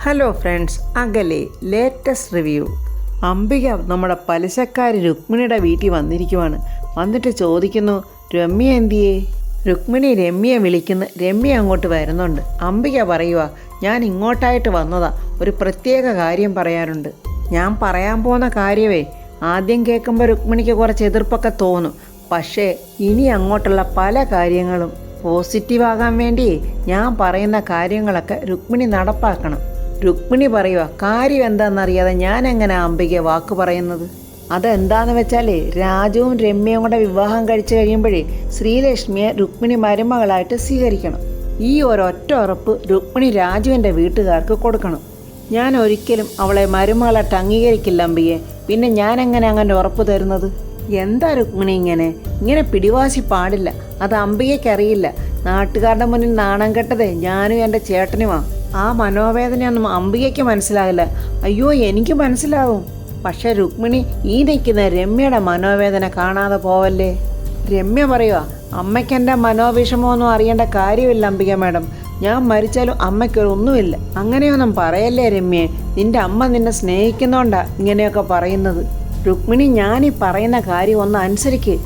Hello friends, അകലെ latest review. Ambika നമ്മുടെ പലിശക്കാരി രുക്മിണിയുടെ വീട്ടിൽ വന്നിട്ട് ചോദിക്കുന്നു, രമ്യ എന്തിയേ? രുക്മിണി രമ്യയെ വിളിക്കുന്നു. രമ്യ അങ്ങോട്ട് വരുന്നുണ്ട്. അംബിക പറയുക, ഞാൻ ഇങ്ങോട്ടായിട്ട് വന്നതാ, ഒരു പ്രത്യേക കാര്യം പറയാനുണ്ട്. ഞാൻ പറയാൻ പോകുന്ന കാര്യമേ ആദ്യം കേൾക്കുമ്പോൾ രുക്മിണിക്ക് കുറച്ച് എതിർപ്പൊക്കെ തോന്നും. പക്ഷേ ഇനി അങ്ങോട്ടുള്ള പല കാര്യങ്ങളും പോസിറ്റീവാകാൻ വേണ്ടി ഞാൻ പറയുന്ന കാര്യങ്ങളൊക്കെ രുക്മിണി നടപ്പാക്കണം. രുക്മിണി പറയുക, കാര്യം എന്താണെന്നറിയാതെ ഞാൻ എങ്ങനെ അംബിക വാക്ക് പറയുന്നത്? അതെന്താന്ന് വെച്ചാൽ രാജുവും രമ്യയും കൂടെ വിവാഹം കഴിച്ചു കഴിയുമ്പോഴേ ശ്രീലക്ഷ്മിയെ രുക്മിണി മരുമകളായിട്ട് സ്വീകരിക്കണം. ഈ ഒരൊറ്റ ഉറപ്പ് രുക്മിണി രാജുവിൻ്റെ വീട്ടുകാർക്ക് കൊടുക്കണം. ഞാൻ ഒരിക്കലും അവളെ മരുമകളായിട്ട് അംഗീകരിക്കില്ല അംബികയെ. പിന്നെ ഞാൻ അങ്ങനെ ഉറപ്പ് തരുന്നത്? എന്താ രുക്മിണി ഇങ്ങനെ പിടിവാശി പാടില്ല. അത് അംബികയ്ക്കറിയില്ല. നാട്ടുകാരുടെ മുന്നിൽ നാണം കെട്ടതേ ഞാനും എൻ്റെ ചേട്ടനുമാണ്. ആ മനോവേദനയൊന്നും അംബികയ്ക്ക് മനസ്സിലാകില്ല. അയ്യോ, എനിക്ക് മനസ്സിലാവും. പക്ഷെ രുക്മിണി ഈ നിൽക്കുന്ന രമ്യയുടെ മനോവേദന കാണാതെ പോവല്ലേ. രമ്യ പറയുക, അമ്മയ്ക്കെൻ്റെ മനോവിഷമമൊന്നും അറിയേണ്ട കാര്യമില്ല അംബിക മാഡം. ഞാൻ മരിച്ചാലും അമ്മയ്ക്കൊരൊന്നുമില്ല. അങ്ങനെയൊന്നും പറയല്ലേ രമ്യേ. നിൻ്റെ അമ്മ നിന്നെ സ്നേഹിക്കുന്നോണ്ടാ ഇങ്ങനെയൊക്കെ പറയുന്നത്. രുക്മിണി, ഞാനീ പറയുന്ന കാര്യം ഒന്ന് അനുസരിക്കുക.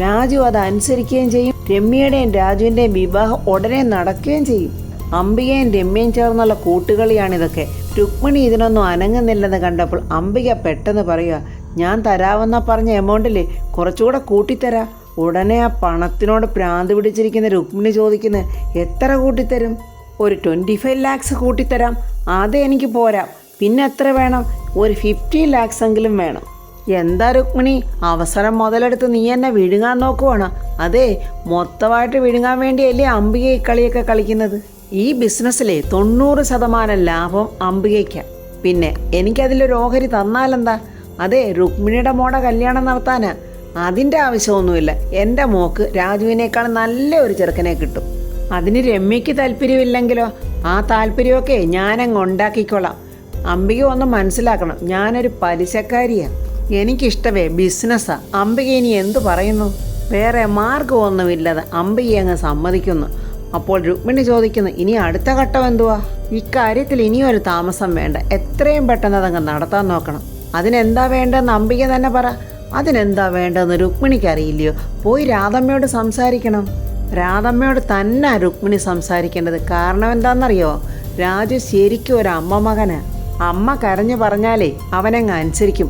രാജു അത് അനുസരിക്കുകയും ചെയ്യും. രമ്യയുടെയും രാജുവിൻ്റെയും വിവാഹം ഉടനെ നടക്കുകയും ചെയ്യും. അംബികയും രമ്യയും ചേർന്നുള്ള കൂട്ടുകളിയാണിതൊക്കെ. രുക്മിണി ഇതിനൊന്നും അനങ്ങുന്നില്ലെന്ന് കണ്ടപ്പോൾ അംബിക പെട്ടെന്ന് പറയുക, ഞാൻ തരാമെന്നാ പറഞ്ഞ എമൗണ്ടില്ലേ കുറച്ചുകൂടെ കൂട്ടിത്തരാം. ഉടനെ ആ പണത്തിനോട് പ്രാന്ത് പിടിച്ചിരിക്കുന്ന രുക്മിണി ചോദിക്കുന്നത്, എത്ര കൂട്ടിത്തരും? ഒരു 25 lakhs കൂട്ടിത്തരാം. അത് എനിക്ക് പോരാ. പിന്നെ എത്ര വേണം? ഒരു 50 lakhs എങ്കിലും വേണം. എന്താ രുക്മിണി, അവസരം മുതലെടുത്ത് നീ എന്നെ വിഴുങ്ങാൻ നോക്കുവാണ്? അതെ, മൊത്തമായിട്ട് വിഴുങ്ങാൻ വേണ്ടിയല്ലേ അംബിക ഈ കളിയൊക്കെ കളിക്കുന്നത്. ഈ ബിസിനസ്സിലെ 90% ലാഭം അംബികയ്ക്കാണ്. പിന്നെ എനിക്കതിലൊരു ഓഹരി തന്നാലെന്താ? അതെ, രുക്മിണിയുടെ മോടെ കല്യാണം നടത്താനാ. അതിൻ്റെ ആവശ്യമൊന്നുമില്ല. എൻ്റെ മോക്ക് രാജുവിനേക്കാൾ നല്ല ഒരു ചെറുക്കനെ കിട്ടും. അതിന് രമ്യയ്ക്ക് താല്പര്യമില്ലെങ്കിലോ? ആ താല്പര്യമൊക്കെ ഞാനങ്ങ് ഉണ്ടാക്കിക്കോളാം. അംബിക ഒന്ന് മനസ്സിലാക്കണം, ഞാനൊരു പലിശക്കാരിയാണ്. എനിക്കിഷ്ടമേ ബിസിനസ്സാണ്. അംബിക ഇനി എന്തു പറയുന്നു? വേറെ മാർഗമൊന്നുമില്ലാതെ അംബിക അങ്ങ് സമ്മതിക്കുന്നു. അപ്പോൾ രുക്മിണി ചോദിക്കുന്നു, ഇനി അടുത്ത ഘട്ടം എന്തുവാ? ഇക്കാര്യത്തിൽ ഇനിയൊരു താമസം വേണ്ട. എത്രയും പെട്ടെന്ന് അതങ്ങ് നടത്താൻ നോക്കണം. അതിനെന്താ വേണ്ടതെന്ന് അംബിക തന്നെ പറ. അതിനെന്താ വേണ്ടതെന്ന് രുക്മിണിക്ക് അറിയില്ലയോ? പോയി രാധമ്മയോട് സംസാരിക്കണം. രാധമ്മയോട് തന്നെ രുക്മിണി സംസാരിക്കേണ്ടത്. കാരണം എന്താണെന്നറിയോ? രാജു ശരിക്കും ഒരു അമ്മ മകനാണ്. അമ്മ കരഞ്ഞു പറഞ്ഞാലേ അവനങ്ങ് അനുസരിക്കും.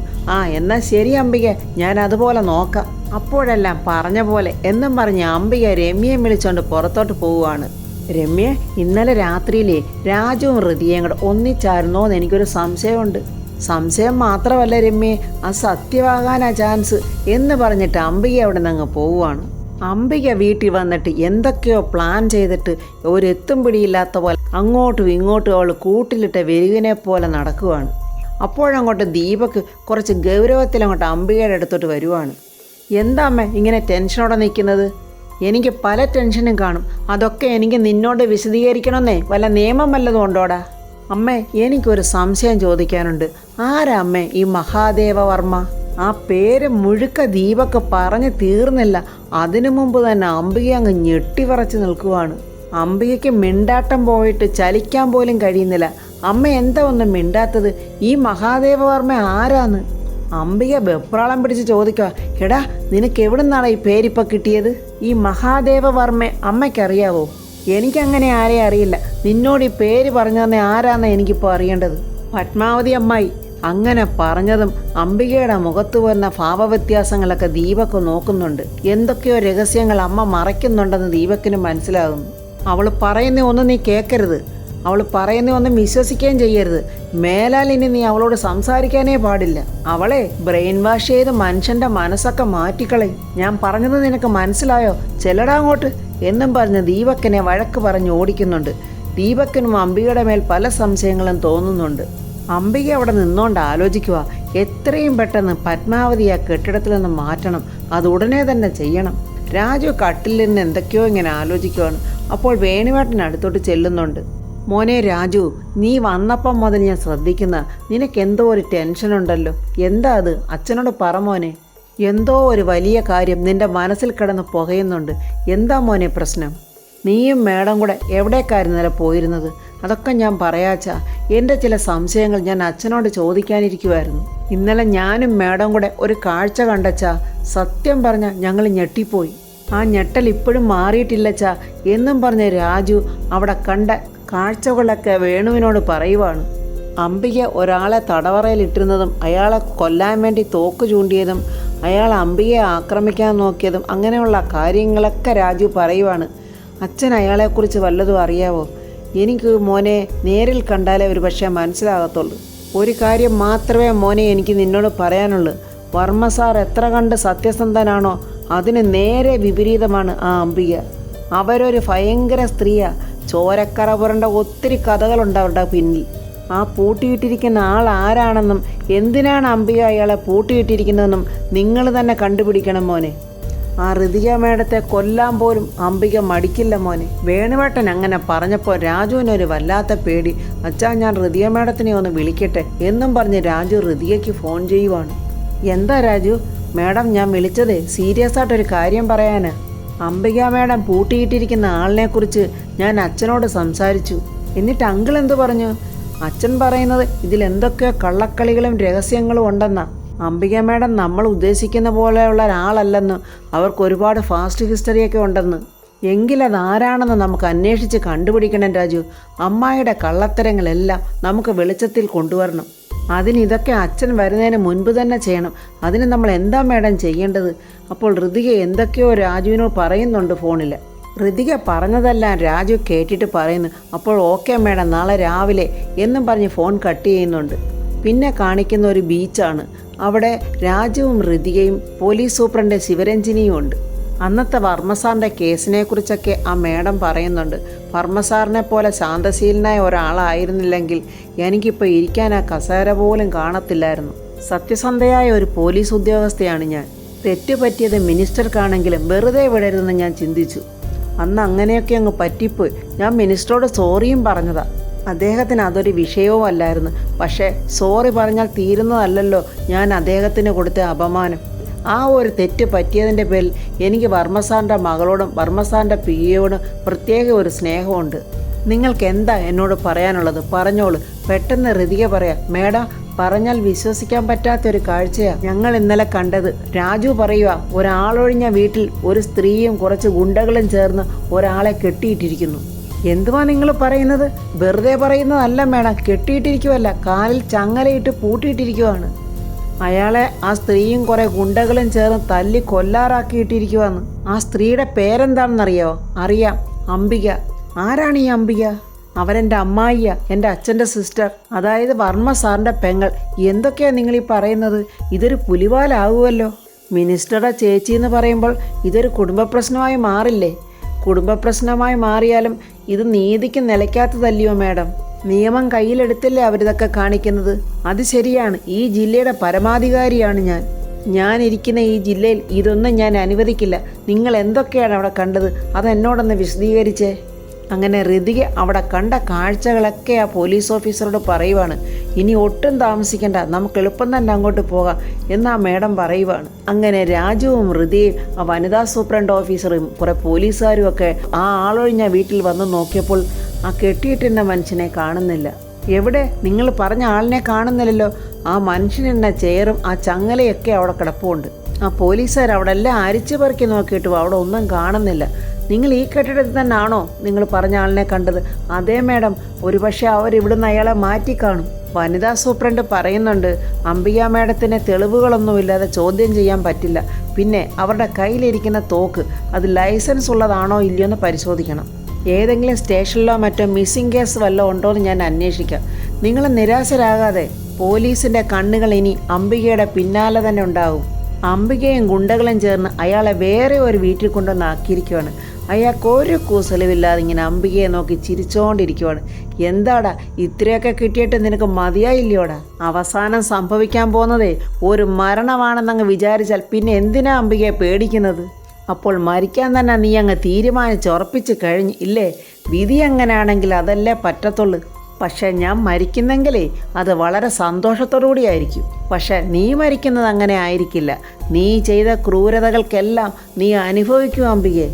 എന്നാൽ ശരി അംബിക, ഞാൻ അതുപോലെ നോക്കാം. അപ്പോഴെല്ലാം പറഞ്ഞ പോലെ എന്നും പറഞ്ഞ് അംബിക രമ്യയെ വിളിച്ചുകൊണ്ട് പുറത്തോട്ട് പോവുകയാണ്. രമ്യ, ഇന്നലെ രാത്രിയിലെ രാജുവും ഹൃദയം കൂടെ ഒന്നിച്ചായിരുന്നോന്ന് എനിക്കൊരു സംശയമുണ്ട്. സംശയം മാത്രമല്ല രമ്യയെ, അത് സത്യമാകാനാ ചാൻസ് എന്ന് പറഞ്ഞിട്ട് അംബിക അവിടെ നിന്ന് അങ്ങ് പോവുകയാണ്. അംബിക വീട്ടിൽ വന്നിട്ട് എന്തൊക്കെയോ പ്ലാൻ ചെയ്തിട്ട് ഒരെത്തും പിടിയില്ലാത്ത പോലെ അങ്ങോട്ടും ഇങ്ങോട്ടും അവൾ കൂട്ടിലിട്ട വെരുകിനെ പോലെ നടക്കുവാണ്. അപ്പോഴങ്ങോട്ട് ദീപക്ക് കുറച്ച് ഗൗരവത്തിലങ്ങോട്ട് അംബികയുടെ അടുത്തോട്ട് വരുവാണ്. എന്താ അമ്മ ഇങ്ങനെ ടെൻഷനോടെ നിൽക്കുന്നത്? എനിക്ക് പല ടെൻഷനും കാണും. അതൊക്കെ എനിക്ക് നിന്നോട് വിശദീകരിക്കണമെന്നേ വല്ല നിയമം വല്ലതും ഉണ്ടോടാ? അമ്മേ, എനിക്കൊരു സംശയം ചോദിക്കാനുണ്ട്. ആരാ അമ്മേ ഈ മഹാദേവവർമ്മ? ആ പേര് മുഴുക്ക ദീപക്ക് പറഞ്ഞ് തീർന്നില്ല. അതിനു മുമ്പ് തന്നെ അംബിക അങ്ങ് ഞെട്ടിവിറച്ച് നിൽക്കുവാണ്. അംബികയ്ക്ക് മിണ്ടാട്ടം പോയിട്ട് ചലിക്കാൻ പോലും കഴിയുന്നില്ല. അമ്മ എന്താ ഒന്നും മിണ്ടാത്തത്? ഈ മഹാദേവവർമ്മ ആരാന്ന്? അംബിക വെപ്രാളം പിടിച്ച് ചോദിക്കുക, എടാ നിനക്ക് എവിടെ നിന്നാണ് ഈ പേരിപ്പോൾ കിട്ടിയത്? ഈ മഹാദേവവർമ്മ അമ്മയ്ക്കറിയാവോ? എനിക്കങ്ങനെ ആരെയും അറിയില്ല. നിന്നോട് ഈ പേര് പറഞ്ഞു തന്നെ ആരാന്നാണ് എനിക്കിപ്പോൾ അറിയേണ്ടത്. പത്മാവതി അമ്മായി. അങ്ങനെ പറഞ്ഞതും അംബികയുടെ മുഖത്ത് വരുന്ന ഭാവവ്യത്യാസങ്ങളൊക്കെ ദീപക്ക് നോക്കുന്നുണ്ട്. എന്തൊക്കെയോ രഹസ്യങ്ങൾ അമ്മ മറയ്ക്കുന്നുണ്ടെന്ന് ദീപക്കിന് മനസ്സിലാകുന്നു. അവൾ പറയുന്ന ഒന്നും നീ കേൾക്കരുത്. അവൾ പറയുന്ന ഒന്നും വിശ്വസിക്കുകയും ചെയ്യരുത്. മേലാൽ ഇനി നീ അവളോട് സംസാരിക്കാനേ പാടില്ല. അവളെ ബ്രെയിൻ വാഷ് ചെയ്ത് മനുഷ്യൻ്റെ മനസ്സൊക്കെ മാറ്റിക്കളയും. ഞാൻ പറഞ്ഞത് നിനക്ക് മനസ്സിലായോ? ചെല്ലടാ അങ്ങോട്ട് എന്നും പറഞ്ഞ് ദീപക്കിനെ വഴക്ക് പറഞ്ഞ് ഓടിക്കുന്നുണ്ട്. ദീപക്കിനും അംബികയുടെ മേൽ പല സംശയങ്ങളും തോന്നുന്നുണ്ട്. അംബിക അവിടെ നിന്നോണ്ട് ആലോചിക്കുക, എത്രയും പെട്ടെന്ന് പത്മാവതി ആ കെട്ടിടത്തിൽ നിന്ന് മാറ്റണം. അത് ഉടനെ തന്നെ ചെയ്യണം. രാജു കട്ടിൽ നിന്ന് എന്തൊക്കെയോ ഇങ്ങനെ ആലോചിക്കുവാണ്. അപ്പോൾ വേണുവേട്ടൻ അടുത്തോട്ട് ചെല്ലുന്നുണ്ട്. മോനെ രാജു, നീ വന്നപ്പം മുതൽ ഞാൻ ശ്രദ്ധിക്കുന്ന നിനക്കെന്തോ ഒരു ടെൻഷനുണ്ടല്ലോ. എന്താ അത്? അച്ഛനോട് പറ മോനെ. എന്തോ ഒരു വലിയ കാര്യം നിന്റെ മനസ്സിൽ കിടന്ന് പുകയുന്നുണ്ട്. എന്താ മോനെ പ്രശ്നം? നീയും മേഡം കൂടെ എവിടേക്കായിരുന്നല്ലോ പോയിരുന്നത്? അതൊക്കെ ഞാൻ പറയാച്ചാ. എൻ്റെ ചില സംശയങ്ങൾ ഞാൻ അച്ഛനോട് ചോദിക്കാനിരിക്കുമായിരുന്നു. ഇന്നലെ ഞാനും മേഡം കൂടെ ഒരു കാഴ്ച കണ്ടച്ചാ. സത്യം പറഞ്ഞാൽ ഞങ്ങൾ ഞെട്ടിപ്പോയി. ആ ഞെട്ടൽ ഇപ്പോഴും മാറിയിട്ടില്ലച്ചാ എന്നും പറഞ്ഞ് രാജു അവിടെ കണ്ട കാഴ്ചകളൊക്കെ വേണുവിനോട് പറയുവാണ്. അംബിക ഒരാളെ തടവറയിലിട്ടിരുന്നതും അയാളെ കൊല്ലാൻ വേണ്ടി തോക്ക് ചൂണ്ടിയതും അയാൾ അംബികയെ ആക്രമിക്കാൻ നോക്കിയതും അങ്ങനെയുള്ള കാര്യങ്ങളൊക്കെ രാജു പറയുവാണ്. അച്ഛൻ അയാളെക്കുറിച്ച് വല്ലതും അറിയാവോ? എനിക്ക് മോനെ നേരിൽ കണ്ടാലേ ഒരു പക്ഷേ മനസ്സിലാകത്തുള്ളൂ. ഒരു കാര്യം മാത്രമേ മോനെ എനിക്ക് നിന്നോട് പറയാനുള്ളൂ. വർമ്മ സാർ എത്ര കണ്ട് സത്യസന്ധനാണോ അതിന് നേരെ വിപരീതമാണ് ആ അംബിക. അവരൊരു ഭയങ്കര സ്ത്രീയാ. ചോരക്കറ പുരണ്ട ഒത്തിരി കഥകളുണ്ട് അവരുടെ പിന്നിൽ. ആ പൂട്ടിയിട്ടിരിക്കുന്ന ആൾ ആരാണെന്നും എന്തിനാണ് അംബിക അയാളെ പൂട്ടിയിട്ടിരിക്കുന്നതെന്നും നിങ്ങൾ തന്നെ കണ്ടുപിടിക്കണം മോനെ. ആ ഋതിക മേഡത്തെ കൊല്ലാൻ പോലും അംബിക മടിക്കില്ല മോനെ. വേണുവേട്ടൻ അങ്ങനെ പറഞ്ഞപ്പോൾ രാജുവിനൊരു വല്ലാത്ത പേടി. അച്ഛാ, ഞാൻ ഋതിക മേഡത്തിനെ ഒന്ന് വിളിക്കട്ടെ എന്നും പറഞ്ഞ് രാജു ഋതികയ്ക്ക് ഫോൺ ചെയ്യുവാണ്. എന്താ രാജു? മേഡം, ഞാൻ വിളിച്ചതേ സീരിയസ് ആയിട്ടൊരു കാര്യം പറയാനാ. അംബിക മേഡം പൂട്ടിയിട്ടിരിക്കുന്ന ആളിനെക്കുറിച്ച് ഞാൻ അച്ഛനോട് സംസാരിച്ചു. എന്നിട്ട് അങ്കിൾ എന്തു പറഞ്ഞു? അച്ഛൻ പറയുന്നത് ഇതിലെന്തൊക്കെയോ കള്ളക്കളികളും രഹസ്യങ്ങളും ഉണ്ടെന്നാ. അംബിക മേഡം നമ്മൾ ഉദ്ദേശിക്കുന്ന പോലെയുള്ള ഒരാളല്ലെന്ന്, അവർക്ക് ഒരുപാട് ഫാസ്റ്റ് ഹിസ്റ്ററിയൊക്കെ ഉണ്ടെന്ന്. എങ്കിലതാരാണെന്ന് നമുക്ക് അന്വേഷിച്ച് കണ്ടുപിടിക്കണം രാജു. അമ്മായിയുടെ കള്ളത്തരങ്ങളെല്ലാം നമുക്ക് വെളിച്ചത്തിൽ കൊണ്ടുവരണം. അതിനിതൊക്കെ അച്ഛൻ വരുന്നതിന് മുൻപ് തന്നെ ചെയ്യണം. അതിന് നമ്മൾ എന്താ മേഡം ചെയ്യേണ്ടത്? അപ്പോൾ ഋതിക എന്തൊക്കെയോ രാജുവിനോട് പറയുന്നുണ്ട് ഫോണിൽ. ഋതിക പറഞ്ഞതെല്ലാം രാജു കേട്ടിട്ട് പറയുന്നു. അപ്പോൾ ഓക്കെ മേഡം, നാളെ രാവിലെ എന്നും പറഞ്ഞ് ഫോൺ കട്ട് ചെയ്യുന്നുണ്ട്. പിന്നെ കാണിക്കുന്ന ഒരു ബീച്ചാണ്. അവിടെ രാജുവും ഋതികയും പോലീസ് സൂപ്രണ്ട് ശിവരഞ്ജിനിയും ഉണ്ട്. അന്നത്തെ വർമ്മസാറിൻ്റെ കേസിനെക്കുറിച്ചൊക്കെ ആ മേഡം പറയുന്നുണ്ട്. വർമ്മസാറിനെ പോലെ ശാന്തശീലനായ ഒരാളായിരുന്നില്ലെങ്കിൽ എനിക്കിപ്പോൾ ഇരിക്കാൻ ആ കസേര പോലും കാണത്തില്ലായിരുന്നു. സത്യസന്ധയായ ഒരു പോലീസ് ഉദ്യോഗസ്ഥയാണ് ഞാൻ. തെറ്റുപറ്റിയത് മിനിസ്റ്റർക്കാണെങ്കിലും വെറുതെ വിടരുതെന്ന് ഞാൻ ചിന്തിച്ചു. അന്ന് അങ്ങനെയൊക്കെ അങ്ങ് പറ്റിപ്പോയി. ഞാൻ മിനിസ്റ്ററോട് സോറിയും പറഞ്ഞതാ. അദ്ദേഹത്തിന് അതൊരു വിഷയവും അല്ലായിരുന്നു. പക്ഷേ സോറി പറഞ്ഞാൽ തീരുന്നതല്ലല്ലോ ഞാൻ അദ്ദേഹത്തിന് കൊടുത്ത അപമാനം. ആ ഒരു തെറ്റ് പറ്റിയതിൻ്റെ പേരിൽ എനിക്ക് വർമ്മസാറിൻ്റെ മകളോടും വർമ്മസാറിൻ്റെ പിയോടും പ്രത്യേക ഒരു സ്നേഹമുണ്ട്. നിങ്ങൾക്ക് എന്താ എന്നോട് പറയാനുള്ളത്? പറഞ്ഞോളൂ. പെട്ടെന്ന് ഋതിക പറയാം. മേഡം, പറഞ്ഞാൽ വിശ്വസിക്കാൻ പറ്റാത്തൊരു കാഴ്ചയാണ് ഞങ്ങൾ ഇന്നലെ കണ്ടത്. രാജു പറയുക, ഒരാളൊഴിഞ്ഞ വീട്ടിൽ ഒരു സ്ത്രീയും കുറച്ച് ഗുണ്ടകളും ചേർന്ന് ഒരാളെ കെട്ടിയിട്ടിരിക്കുന്നു. എന്തുവാ നിങ്ങൾ പറയുന്നത്? വെറുതെ പറയുന്നതല്ല മേഡം, കെട്ടിയിട്ടിരിക്കുവല്ല, കാലിൽ ചങ്ങലയിട്ട് പൂട്ടിയിട്ടിരിക്കുവാണ്. അയാളെ ആ സ്ത്രീയും കുറേ ഗുണ്ടകളും ചേർന്ന് തല്ലി കൊല്ലാറാക്കിയിട്ടിരിക്കുവാന്ന്. ആ സ്ത്രീയുടെ പേരെന്താണെന്നറിയാവോ? അറിയാം, അംബിക. ആരാണ് ഈ അംബിക? അവരെൻ്റെ അമ്മായിയ, എൻ്റെ അച്ഛൻ്റെ സിസ്റ്റർ, അതായത് വർമ്മ സാറിൻ്റെ പെങ്ങൾ. എന്തൊക്കെയാണ് നിങ്ങളീ പറയുന്നത്? ഇതൊരു പുലിവാലാകുമല്ലോ. മിനിസ്റ്ററുടെ ചേച്ചി എന്ന് പറയുമ്പോൾ ഇതൊരു കുടുംബ പ്രശ്നമായി മാറില്ലേ? കുടുംബ പ്രശ്നമായി മാറിയാലും ഇത് നീതിക്ക് നിലയ്ക്കാത്തതല്ലയോ മേഡം? നിയമം കയ്യിലെടുത്തല്ലേ അവരിതൊക്കെ കാണിക്കുന്നത്. അത് ശരിയാണ്. ഈ ജില്ലയുടെ പരമാധികാരിയാണ് ഞാൻ ഇരിക്കുന്ന ഈ ജില്ലയിൽ ഇതൊന്നും ഞാൻ അനുവദിക്കില്ല. നിങ്ങൾ എന്തൊക്കെയാണ് അവിടെ കണ്ടത്? അതെന്നോടൊന്ന് വിശദീകരിച്ചേ. അങ്ങനെ ഋതിക അവിടെ കണ്ട കാഴ്ചകളൊക്കെ ആ പോലീസ് ഓഫീസറോട് പറയുവാണ്. ഇനി ഒട്ടും താമസിക്കേണ്ട, നമുക്ക് എളുപ്പം തന്നെ അങ്ങോട്ട് പോകാം എന്നാ മേഡം പറയുവാണ്. അങ്ങനെ രാജുവും ഋതികയും ആ വനിതാ സൂപ്രണ്ട് ഓഫീസറും കുറേ പോലീസുകാരും ഒക്കെ ആ ആളൊഴിഞ്ഞ വീട്ടിൽ വന്ന് നോക്കിയപ്പോൾ ആ കെട്ടിയിട്ടിരുന്ന മനുഷ്യനെ കാണുന്നില്ല. എവിടെ? നിങ്ങൾ പറഞ്ഞ ആളിനെ കാണുന്നില്ലല്ലോ. ആ മനുഷ്യനെന്ന ചെയറും ആ ചങ്ങലയൊക്കെ അവിടെ കിടപ്പുണ്ട്. ആ പോലീസുകാർ അവിടെ എല്ലാം അരിച്ചു പെറുക്കി നോക്കിയിട്ടും അവിടെ ഒന്നും കാണുന്നില്ല. നിങ്ങൾ ഈ കെട്ടിടത്തിൽ തന്നെ ആണോ നിങ്ങൾ പറഞ്ഞ ആളിനെ കണ്ടത്? അതേ മേഡം, ഒരുപക്ഷെ അവരിവിടുന്ന് അയാളെ മാറ്റിക്കാണും. വനിതാ സൂപ്രണ്ട് പറയുന്നുണ്ട്, അംബിക മേഡത്തിന് തെളിവുകളൊന്നുമില്ലാതെ ചോദ്യം ചെയ്യാൻ പറ്റില്ല. പിന്നെ അവരുടെ കയ്യിലിരിക്കുന്ന തോക്ക് അത് ലൈസൻസ് ഉള്ളതാണോ ഇല്ലയോ എന്ന് പരിശോധിക്കണം. ഏതെങ്കിലും സ്റ്റേഷനിലോ മറ്റോ മിസ്സിംഗ് കേസ് വല്ലതും ഉണ്ടോ എന്ന് ഞാൻ അന്വേഷിക്കാം. നിങ്ങൾ നിരാശരാകാതെ. പോലീസിൻ്റെ കണ്ണുകൾ ഇനി അംബികയുടെ പിന്നാലെ തന്നെ ഉണ്ടാകും. അംബികയും ഗുണ്ടകളും ചേർന്ന് അയാളെ വേറെ ഒരു വീട്ടിൽ കൊണ്ടുവന്ന് ആക്കിയിരിക്കുകയാണ്. അയാൾക്ക് ഒരു കൂസലുമില്ലാതെ ഇങ്ങനെ അംബികയെ നോക്കി ചിരിച്ചുകൊണ്ടിരിക്കുവാണ്. എന്താടാ, ഇത്രയൊക്കെ കിട്ടിയിട്ട് നിനക്ക് മതിയായില്ലയോടാ? അവസാനം സംഭവിക്കാൻ പോകുന്നതേ ഒരു മരണമാണെന്നങ്ങ് വിചാരിച്ചാൽ പിന്നെ എന്തിനാ അംബികയെ പേടിക്കുന്നത്? അപ്പോൾ മരിക്കാൻ തന്നെ നീ അങ്ങ് തീരുമാനിച്ചുറപ്പിച്ച് കഴിഞ്ഞ് ഇല്ലേ? വിധി എങ്ങനെയാണെങ്കിൽ അതല്ലേ പറ്റത്തുള്ളൂ. പക്ഷേ ഞാൻ മരിക്കുന്നെങ്കിലേ അത് വളരെ സന്തോഷത്തോടുകൂടിയായിരിക്കും. പക്ഷേ നീ മരിക്കുന്നത് അങ്ങനെ ആയിരിക്കില്ല. നീ ചെയ്ത ക്രൂരതകൾക്കെല്ലാം നീ അനുഭവിക്കും അംബികയെ.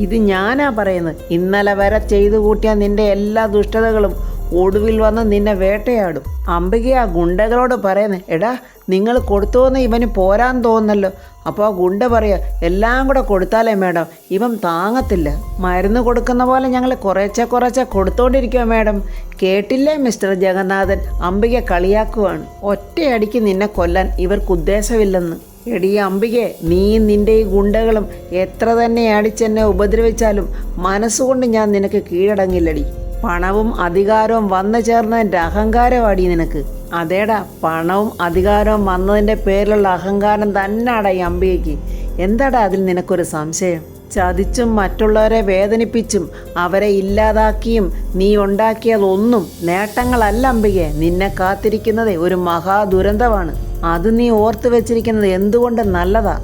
ഇത് ഞാനാ പറയുന്നത്. ഇന്നലെ വരെ ചെയ്തു കൂട്ടിയ നിന്റെ എല്ലാ ദുഷ്ടതകളും ഒടുവിൽ വന്ന് നിന്നെ വേട്ടയാടും. അംബിക ആ ഗുണ്ടകളോട് പറയുന്നത്, എടാ നിങ്ങൾ കൊടുത്തോന്ന് ഇവന് പോരാൻ തോന്നുന്നല്ലോ. അപ്പോൾ ആ ഗുണ്ട പറയുക, എല്ലാം കൂടെ കൊടുത്താലേ മേഡം ഇവൻ താങ്ങത്തില്ല. മരുന്ന് കൊടുക്കുന്ന പോലെ ഞങ്ങൾ കുറേശ്ശെ കൊടുത്തോണ്ടിരിക്കുക മേഡം. കേട്ടില്ലേ മിസ്റ്റർ ജഗന്നാഥൻ, അംബിക കളിയാക്കുവാണ്. ഒറ്റയടിക്ക് നിന്നെ കൊല്ലാൻ ഇവർക്ക് ഉദ്ദേശമില്ലെന്ന്. എടീ അംബികെ, നീ നിൻ്റെ ഈ ഗുണ്ടകളും എത്ര തന്നെ അടിച്ചെന്നെ ഉപദ്രവിച്ചാലും മനസ്സുകൊണ്ട് ഞാൻ നിനക്ക് കീഴടങ്ങില്ലടി. പണവും അധികാരവും വന്നു ചേർന്നതിൻ്റെ അഹങ്കാരമാടി നിനക്ക്. അതേടാ, പണവും അധികാരവും വന്നതിൻ്റെ പേരിലുള്ള അഹങ്കാരം തന്നെയാടാ ഈ അംബികയ്ക്ക്. എന്താടാ അതിൽ നിനക്കൊരു സംശയം? ചതിച്ചും മറ്റുള്ളവരെ വേദനിപ്പിച്ചും അവരെ ഇല്ലാതാക്കിയും നീ ഉണ്ടാക്കിയതൊന്നും നേട്ടങ്ങളല്ല അംബികെ. നിന്നെ കാത്തിരിക്കുന്നത് ഒരു മഹാദുരന്തമാണ്. അത് നീ ഓർത്തു വെച്ചിരിക്കുന്നത് എന്തുകൊണ്ട് നല്ലതാ.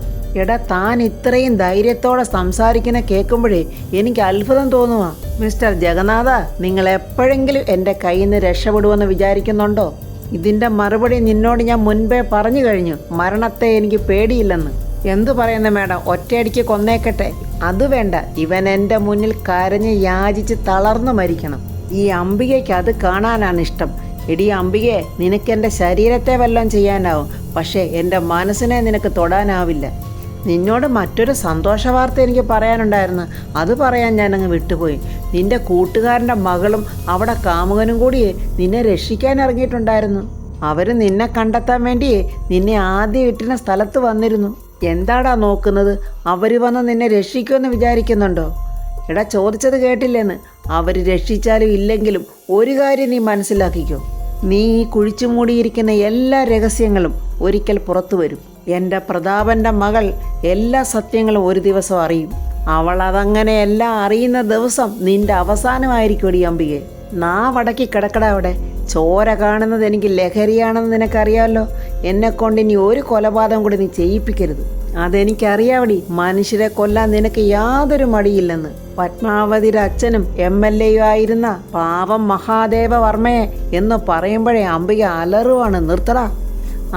എടാ, താൻ ഇത്രയും ധൈര്യത്തോടെ സംസാരിക്കുന്ന കേൾക്കുമ്പോഴേ എനിക്ക് അത്ഭുതം തോന്നുക. മിസ്റ്റർ ജഗന്നാഥ, നിങ്ങൾ എപ്പോഴെങ്കിലും എൻ്റെ കയ്യിൽ നിന്ന് രക്ഷപ്പെടുമെന്ന് വിചാരിക്കുന്നുണ്ടോ? ഇതിൻ്റെ മറുപടി നിന്നോട് ഞാൻ മുൻപേ പറഞ്ഞു കഴിഞ്ഞു. മരണത്തെ എനിക്ക് പേടിയില്ലെന്ന്. എന്തു പറയുന്ന മേഡം, ഒറ്റയടിക്ക് കൊന്നേക്കട്ടെ? അത് വേണ്ട, ഇവൻ എൻ്റെ മുന്നിൽ കരഞ്ഞ് യാചിച്ച് തളർന്നു മരിക്കണം. ഈ അംബികയ്ക്ക് അത് കാണാനാണ് ഇഷ്ടം. എടി അംബികയെ, നിനക്ക് എൻ്റെ ശരീരത്തെ വല്ലതും ചെയ്യാനാവും, പക്ഷേ എൻ്റെ മനസ്സിനെ നിനക്ക് തൊടാനാവില്ല. നിന്നോട് മറ്റൊരു സന്തോഷ വാർത്ത എനിക്ക് പറയാനുണ്ടായിരുന്നു. അത് പറയാൻ ഞാനങ്ങ് വിട്ടുപോയി. നിൻ്റെ കൂട്ടുകാരൻ്റെ മകളും അവിടെ കാമുകനും കൂടിയേ നിന്നെ രക്ഷിക്കാൻ ഇറങ്ങിയിട്ടുണ്ടായിരുന്നു. അവർ നിന്നെ കണ്ടെത്താൻ വേണ്ടിയേ നിന്നെ ആദ്യം ഇട്ടിന സ്ഥലത്ത് വന്നിരുന്നു. എന്താടാ നോക്കുന്നത്? അവർ വന്ന് നിന്നെ രക്ഷിക്കുമെന്ന് വിചാരിക്കുന്നുണ്ടോ? എടാ, ചോദിച്ചത് കേട്ടില്ലെന്ന്. അവർ രക്ഷിച്ചാലും ഇല്ലെങ്കിലും ഒരു കാര്യം നീ മനസ്സിലാക്കിക്കോ. നീ ഈ കുഴിച്ചു മൂടിയിരിക്കുന്ന എല്ലാ രഹസ്യങ്ങളും ഒരിക്കൽ പുറത്തു വരും. എൻ്റെ പ്രതാപൻ്റെ മകൾ എല്ലാ സത്യങ്ങളും ഒരു ദിവസം അറിയും. അവൾ അതങ്ങനെ എല്ലാം അറിയുന്ന ദിവസം നിന്റെ അവസാനമായിരിക്കും ഈ അംബികെ. നാവടക്കി കിടക്കട അവിടെ. ചോര കാണുന്നത് എനിക്ക് ലഹരിയാണെന്ന് നിനക്കറിയാമല്ലോ. എന്നെക്കൊണ്ട് ഇനി ഒരു കൊലപാതകം കൂടി നീ ചെയ്യിപ്പിക്കരുത്. അതെനിക്കറിയാവടി. മനുഷ്യരെ കൊല്ലാൻ നിനക്ക് യാതൊരു മടിയില്ലെന്ന്. പത്മാവതിയുടെ അച്ഛനും MLA ആയിരുന്ന പാവം മഹാദേവ വർമ്മയെ എന്ന് പറയുമ്പോഴേ അംബിക അലറുവാണ്. നിർത്തടാ.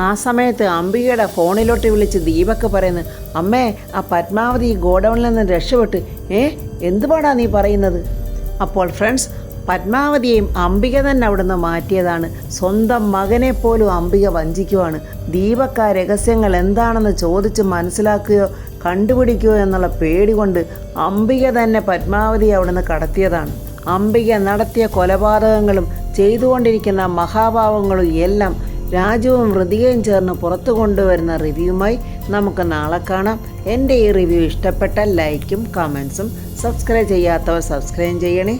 ആ സമയത്ത് അംബികയുടെ ഫോണിലോട്ട് വിളിച്ച് ദീപക്ക് പറയുന്നു, അമ്മേ, ആ പത്മാവതി ഗോഡൗണിൽ നിന്ന് രക്ഷപ്പെട്ട്. എന്തുപാടാ നീ പറയുന്നത്? അപ്പോൾ ഫ്രണ്ട്സ്, പത്മാവതിയെയും അംബിക തന്നെ അവിടുന്ന് മാറ്റിയതാണ്. സ്വന്തം മകനെ പോലും അംബിക വഞ്ചിക്കുവാണ്. ദീപക്ക് ആ രഹസ്യങ്ങൾ എന്താണെന്ന് ചോദിച്ച് മനസ്സിലാക്കുകയോ കണ്ടുപിടിക്കുകയോ എന്നുള്ള പേടി കൊണ്ട് അംബിക തന്നെ പത്മാവതിയെ അവിടുന്ന് കടത്തിയതാണ്. അംബിക നടത്തിയ കൊലപാതകങ്ങളും ചെയ്തുകൊണ്ടിരിക്കുന്ന മഹാഭാവങ്ങളും എല്ലാം രാജുവും ഹൃതികയും ചേർന്ന് പുറത്തു കൊണ്ടുവരുന്ന റിവ്യൂമായി നമുക്ക് നാളെ കാണാം. എൻ്റെ ഈ റിവ്യൂ ഇഷ്ടപ്പെട്ടാൽ ലൈക്കും കമൻസും, സബ്സ്ക്രൈബ് ചെയ്യാത്തവർ സബ്സ്ക്രൈബ് ചെയ്യണേ.